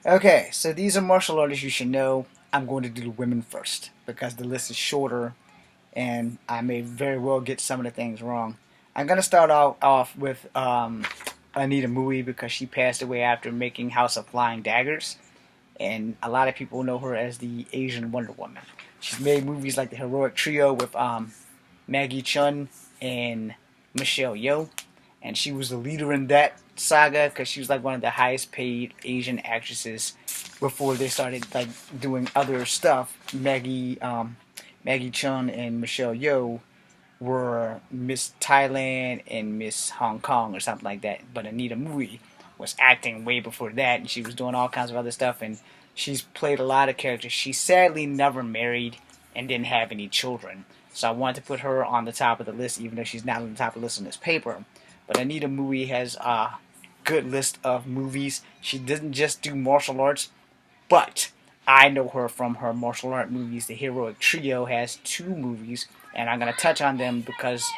Okay, so these are martial artists you should know. I'm going to do the women first because the list is shorter and I may very well get some of the things wrong. I'm going to start off with Anita Mui because she passed away after making House of Flying Daggers, and a lot of people know her as the Asian Wonder Woman. She's made movies like The Heroic Trio with Maggie Chun and Michelle Yeoh, and she was the leader in that saga because she was like one of the highest paid Asian actresses before they started like doing other stuff. Maggie Chun and Michelle Yeoh were Miss Thailand and Miss Hong Kong or something like that. But Anita Mui was acting way before that, and she was doing all kinds of other stuff. And she's played a lot of characters. She sadly never married and didn't have any children. So I wanted to put her on the top of the list, even though she's not on the top of the list on this paper. But Anita Mui has a good list of movies. She didn't just do martial arts, but I know her from her martial art movies. The Heroic Trio has two movies, and I'm going to touch on them because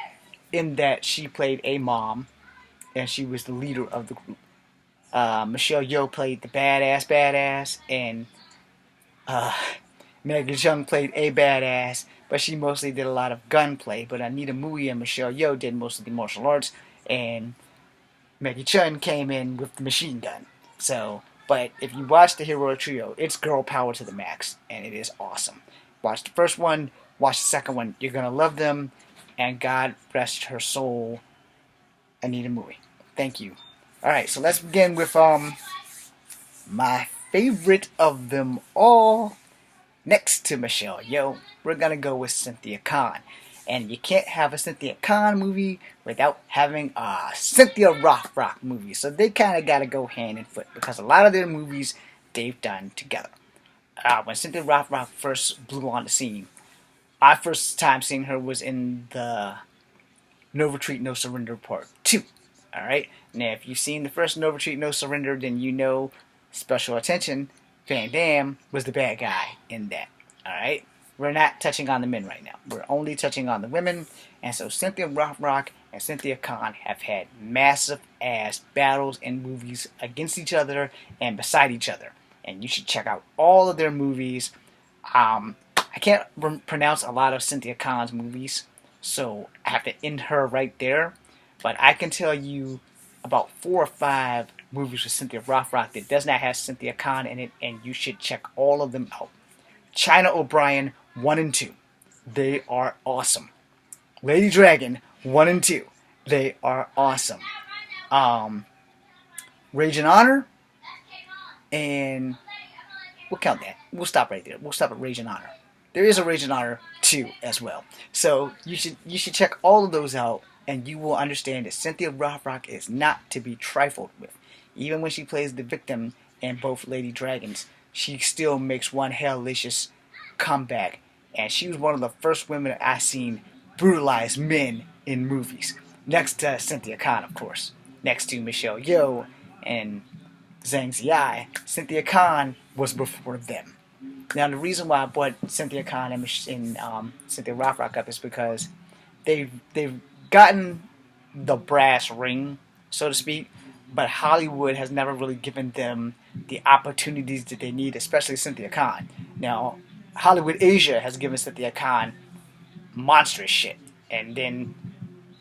in that she played a mom, and she was the leader of the group. Michelle Yeoh played the badass, and uh, Maggie Chung played a badass, but she mostly did a lot of gunplay. But Anita Mui and Michelle Yeoh did most of the martial arts, and Maggie Chun came in with the machine gun. So, but if you watch the Hero Trio, it's girl power to the max, and it is awesome. Watch the first one, watch the second one. You're gonna love them, and God rest her soul, Anita Mui. Thank you. All right, so let's begin with my favorite of them all. Next to Michelle Yeoh, we're gonna go with Cynthia Khan. And you can't have a Cynthia Khan movie without having a Cynthia Rothrock movie. So they kind of got to go hand in foot because a lot of their movies they've done together. When Cynthia Rothrock first blew on the scene, my first time seeing her was in the No Retreat, No Surrender Part 2. Alright? Now, if you've seen the first No Retreat, No Surrender, then you know, special attention, Van Damme was the bad guy in that. Alright? We're not touching on the men right now. We're only touching on the women. And so Cynthia Rothrock and Cynthia Khan have had massive ass battles in movies against each other and beside each other. And you should check out all of their movies. I can't pronounce a lot of Cynthia Khan's movies, so I have to end her right there. But I can tell you about 4 or 5 movies with Cynthia Rothrock that does not have Cynthia Khan in it, and you should check all of them out. China O'Brien 1 and 2. They are awesome. Lady Dragon 1 and 2. They are awesome. Rage and Honor, and we'll count that. We'll stop right there. We'll stop at Rage and Honor. There is a Rage and Honor 2 as well. So you should check all of those out, and you will understand that Cynthia Rothrock is not to be trifled with. Even when she plays the victim in both Lady Dragons, she still makes one hellacious comeback. And she was one of the first women I seen brutalize men in movies. Next to Cynthia Khan, of course. Next to Michelle Yeoh and Zhang Ziyi. Cynthia Khan was before them. Now, the reason why I brought Cynthia Khan and Cynthia Rothrock up is because they've gotten the brass ring, so to speak, but Hollywood has never really given them the opportunities that they need, especially Cynthia Khan. Now, Hollywood Asia has given Cynthia Khan monstrous shit, and then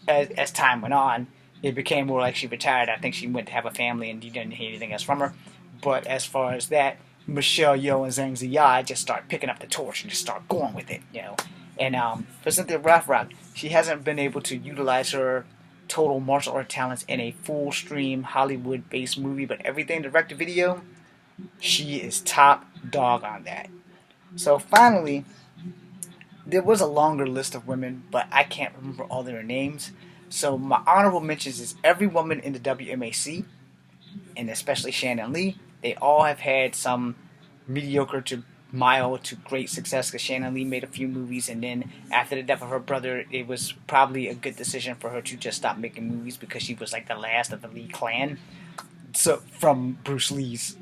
as time went on, it became more like she retired. I think she went to have a family and you didn't hear anything else from her. But as far as that, Michelle Yeoh and Zhang Ziyi just start picking up the torch and just start going with it, you know. And for Cynthia Rothrock, she hasn't been able to utilize her total martial art talents in a full stream Hollywood-based movie, but everything direct to video, she is top dog on that. So finally, there was a longer list of women, but I can't remember all their names. So my honorable mentions is every woman in the WMAC, and especially Shannon Lee. They all have had some mediocre to mild to great success because Shannon Lee made a few movies, and then after the death of her brother, it was probably a good decision for her to just stop making movies because she was like the last of the Lee clan. So from Bruce Lee's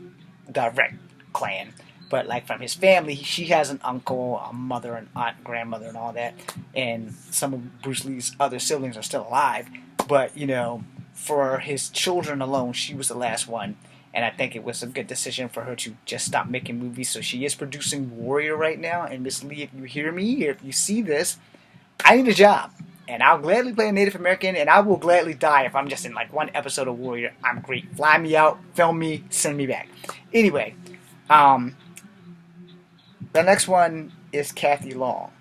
direct clan. But like from his family, she has an uncle, a mother, an aunt, grandmother, and all that. And some of Bruce Lee's other siblings are still alive. But, you know, for his children alone, she was the last one. and I think it was a good decision for her to just stop making movies. So she is producing Warrior right now. And Miss Lee, if you hear me, if you see this, I need a job. And I'll gladly play a Native American, and I will gladly die if I'm just in like one episode of Warrior. I'm great. Fly me out, film me, send me back. Anyway, um, the next one is Kathy Long.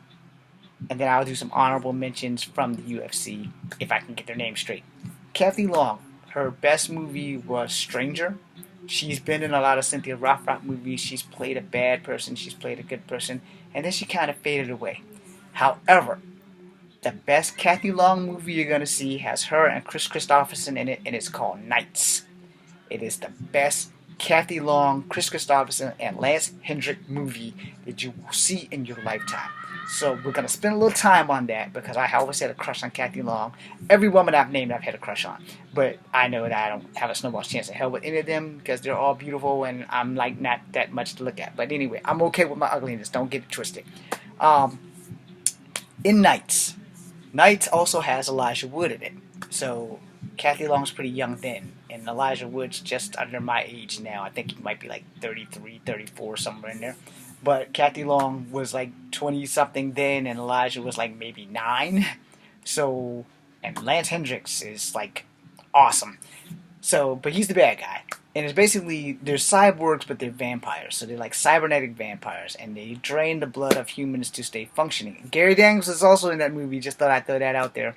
And then I'll do some honorable mentions from the UFC if I can get their name straight. Kathy Long, her best movie was Stranger. She's been in a lot of Cynthia Rothrock movies. She's played a bad person, she's played a good person, and then she kind of faded away. However, the best Kathy Long movie you're going to see has her and Chris Christopherson in it, and it's called Nights. It is the best Kathy Long, Chris Christopherson, and Lance Hendrick movie that you will see in your lifetime. So we're going to spend a little time on that because I always had a crush on Kathy Long. Every woman I've named I've had a crush on. But I know that I don't have a snowball's chance in hell with any of them because they're all beautiful and I'm like not that much to look at. But anyway, I'm okay with my ugliness. Don't get it twisted. Um, in Nights. Nights also has Elijah Wood in it. So Kathy Long's pretty young then. And Elijah Wood's just under my age now. I think he might be like 33, 34, somewhere in there. But Kathy Long was like 20 something then, and Elijah was like maybe 9. So, and Lance Hendricks is like awesome. So, but he's the bad guy. And it's basically, they're cyborgs, but they're vampires. So they're like cybernetic vampires, and they drain the blood of humans to stay functioning. Gary Daniels is also in that movie, just thought I'd throw that out there.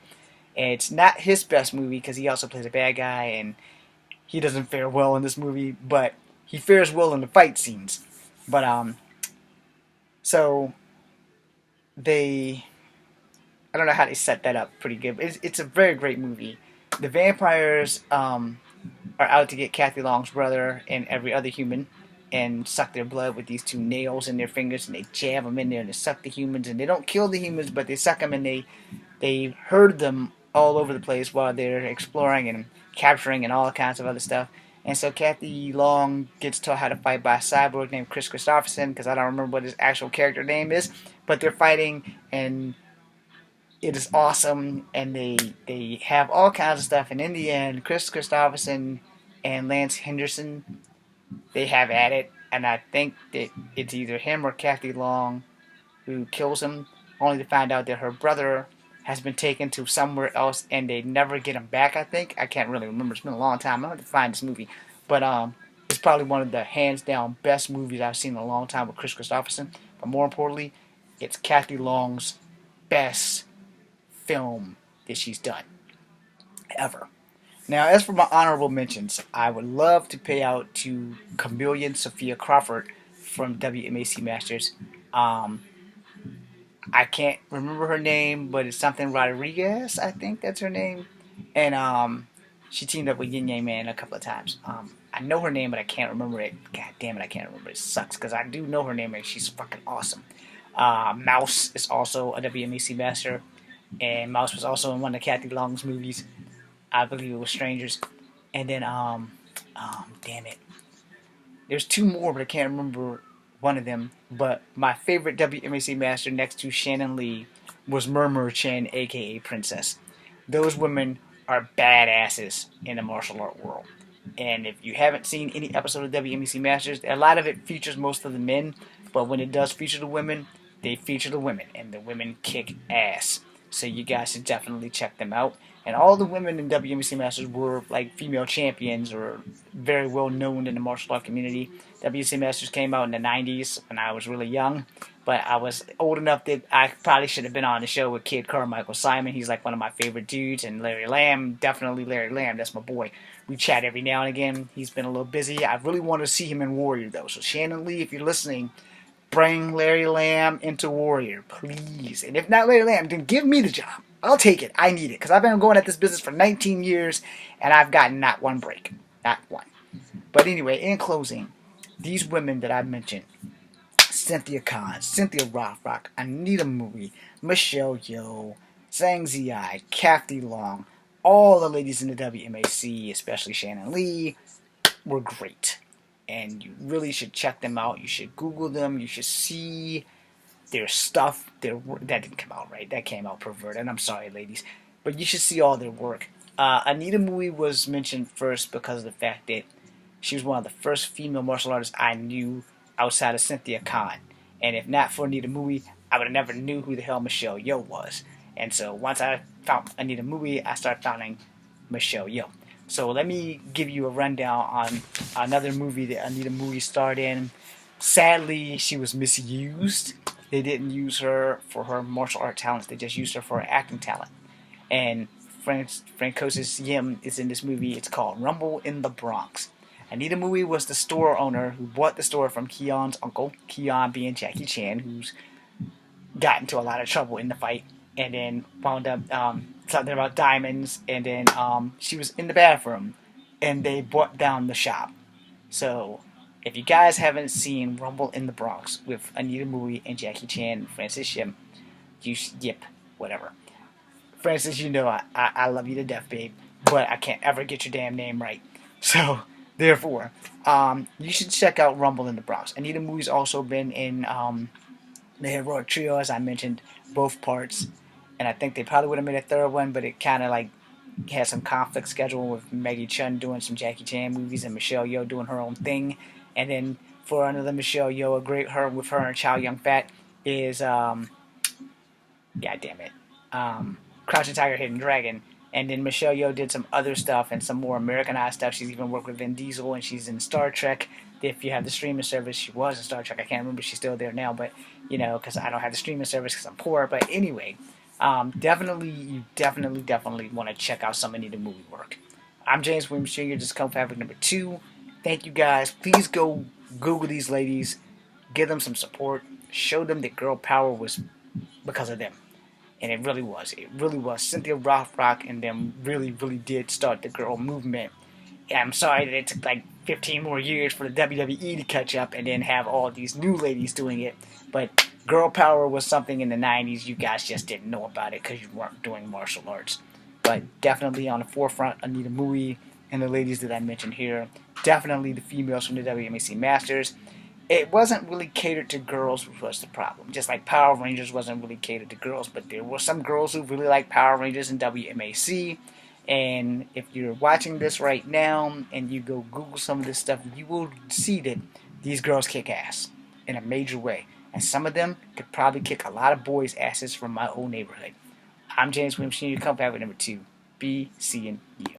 And it's not his best movie, because he also plays a bad guy, and he doesn't fare well in this movie, but he fares well in the fight scenes. But, so, I don't know how they set that up pretty good, but it's a very great movie. The vampires, are out to get Kathy Long's brother and every other human and suck their blood with these 2 nails in their fingers, and they jab them in there and they suck the humans, and they don't kill the humans, but they suck them, and they herd them all over the place while they're exploring and capturing and all kinds of other stuff. And so Kathy Long gets taught how to fight by a cyborg named Chris Christopherson, because I don't remember what his actual character name is, but they're fighting, and it is awesome, and they have all kinds of stuff, and in the end, Chris Christopherson and Lance Henderson, they have at it, and I think that it's either him or Kathy Long who kills him, only to find out that her brother has been taken to somewhere else, and they never get him back, I think. I can't really remember, it's been a long time, I'm going to find this movie, but it's probably one of the hands-down best movies I've seen in a long time with Chris Christopherson, but more importantly, it's Kathy Long's best film that she's done ever. Now, as for my honorable mentions, I would love to pay out to Chameleon Sophia Crawford from WMAC Masters. I can't remember her name, but it's something Rodriguez, I think that's her name. And she teamed up with Yin Yang Man a couple of times. I know her name, but I can't remember it. God damn it, I can't remember it. It sucks, because I do know her name, and she's fucking awesome. Mouse is also a WMAC Master. And Mouse was also in one of Kathy Long's movies. I believe it was Strangers. And then, damn it. There's 2 more, but I can't remember one of them. But my favorite WMAC master next to Shannon Lee was Murmur Chen, aka Princess. Those women are badasses in the martial art world. And if you haven't seen any episode of WMAC Masters, a lot of it features most of the men. But when it does feature the women, they feature the women. And the women kick ass. So you guys should definitely check them out. And all the women in WMC Masters were like female champions or very well known in the martial art community. WMC Masters came out in the 90s when I was really young. But I was old enough that I probably should have been on the show with Kid Carmichael Simon. He's like one of my favorite dudes. And Larry Lamb, definitely Larry Lamb. That's my boy. We chat every now and again. He's been a little busy. I really want to see him in Warrior though. So Shannon Lee, if you're listening, bring Larry Lamb into Warrior, please. And if not Larry Lamb, then give me the job. I'll take it. I need it. Because I've been going at this business for 19 years, and I've gotten not one break. Not one. But anyway, in closing, these women that I mentioned, Cynthia Khan, Cynthia Rothrock, Anita Mui, Michelle Yeoh, Zhang Ziyi, Kathy Long, all the ladies in the WMAC, especially Shannon Lee, were great. And you really should check them out. You should Google them. You should see their stuff. That didn't come out right. That came out perverted. I'm sorry, ladies. But you should see all their work. Anita Mui was mentioned first because of the fact that She was one of the first female martial artists I knew outside of Cynthia Khan. And if not for Anita Mui, I would have never knew who the hell Michelle Yeoh was. And so once I found Anita Mui, I started finding Michelle Yeoh. So let me give you a rundown on another movie that Anita Mui starred in. Sadly, she was misused. They didn't use her for her martial art talents. They just used her for her acting talent. And Francois Yim is in this movie. It's called Rumble in the Bronx. Anita Mui was the store owner who bought the store from Keon's uncle, Keon being Jackie Chan, who's got into a lot of trouble in the fight, and then wound up something about diamonds, and then she was in the bathroom, and they brought down the shop. So, if you guys haven't seen Rumble in the Bronx with Anita Mui and Jackie Chan and Francis Yim, whatever. Francis, you know I love you to death, babe, but I can't ever get your damn name right. So, therefore, you should check out Rumble in the Bronx. Anita Mui's also been in the Heroic Trio, as I mentioned, both parts, and I think they probably would have made a third one, but it kind of like had some conflict schedule with Maggie Chun doing some Jackie Chan movies and Michelle Yeoh doing her own thing, and then for another Michelle Yeoh, her and Chow Yun Fat is God damn it, Crouching Tiger, Hidden Dragon. And then Michelle Yeoh did some other stuff and some more Americanized stuff. She's even worked with Vin Diesel, and she's in Star Trek. If you have the streaming service, she was in Star Trek. I can't remember if she's still there now, but because I don't have the streaming service because I'm poor. But anyway, you definitely want to check out some Anita Mui work. I'm James Williams Jr., just co-fabric number 2. Thank you guys. Please go Google these ladies, give them some support, show them that girl power was because of them. And it really was. It really was. Cynthia Rothrock and them really did start the girl movement. And I'm sorry that it took like 15 more years for the WWE to catch up and then have all these new ladies doing it. But girl power was something in the 90s. You guys just didn't know about it because you weren't doing martial arts. But definitely on the forefront, Anita Mui and the ladies that I mentioned here. Definitely the females from the WMAC Masters. It wasn't really catered to girls, which was the problem. Just like Power Rangers wasn't really catered to girls, but there were some girls who really like Power Rangers and WMAC. And if you're watching this right now and you go Google some of this stuff, you will see that these girls kick ass in a major way. And some of them could probably kick a lot of boys' asses from my old neighborhood. I'm James Williams Jr., come back with number 2. Be seeing you.